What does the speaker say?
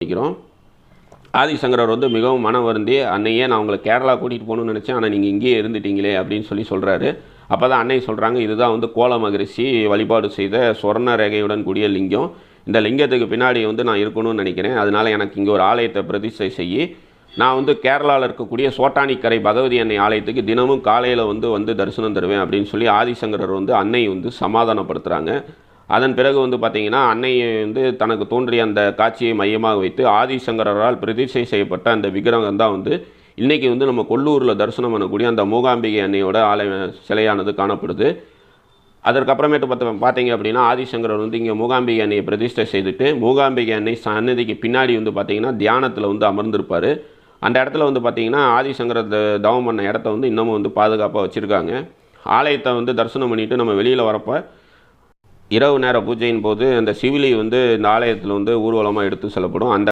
நினைக்கிறோம். ஆதிசங்கரர் வந்து மிகவும் மனம் வருந்தி, அன்னையே நான் உங்களை கேரளா கூட்டிகிட்டு போகணும்னு நினச்சேன், ஆனால் நீங்கள் இங்கேயே இருந்துட்டீங்களே அப்படின்னு சொல்கிறாரு. அப்போ தான் அன்னை சொல்கிறாங்க, இதுதான் வந்து கோல மகரிஷி வழிபாடு செய்த சொர்ண ரேகையுடன் கூடிய லிங்கம். இந்த லிங்கத்துக்கு பின்னாடி வந்து நான் இருக்கணும்னு நினைக்கிறேன். அதனால் எனக்கு இங்கே ஒரு ஆலயத்தை பிரதிஷ்டை செய்யி, நான் வந்து கேரளாவில் இருக்கக்கூடிய சோட்டானிக்கரை பகவதி அன்னை ஆலயத்துக்கு தினமும் காலையில் வந்து தரிசனம் தருவேன் அப்படின்னு சொல்லி ஆதிசங்கரர் வந்து அன்னை வந்து சமாதானப்படுத்துகிறாங்க. அதன் பிறகு வந்து பார்த்திங்கன்னா அன்னையை வந்து தனக்கு தோன்றிய அந்த காட்சியை மையமாக வைத்து ஆதிசங்கரால் பிரதிஷ்டை செய்யப்பட்ட அந்த விக்கிரகம் தான் வந்து இன்றைக்கி வந்து நம்ம கொல்லூரில் தரிசனம் பண்ணக்கூடிய அந்த மூகாம்பிகை அன்னையோட சிலையானது காணப்படுது. அதற்கப்புறமேட்டு பார்த்தீங்க அப்படின்னா ஆதிசங்கரர் வந்து இங்கே மூகாம்பிகை அன்னையை பிரதிஷ்டை செய்துட்டு மூகாம்பிகை அன்னை சன்னதிக்கு பின்னாடி வந்து பார்த்திங்கன்னா தியானத்தில் வந்து அமர்ந்திருப்பார். அந்த இடத்துல வந்து பார்த்திங்கன்னா ஆதிசங்கரர் தவம் பண்ண இடத்த வந்து இன்னமும் வந்து பாதுகாப்பாக வச்சுருக்காங்க. ஆலயத்தை வந்து தரிசனம் பண்ணிவிட்டு நம்ம வெளியில் வரப்போ இரவு நேர பூஜையின் போது அந்த சிவிலி வந்து இந்த ஆலயத்தில் வந்து ஊர்வலமாக எடுத்து செல்லப்படும். அந்த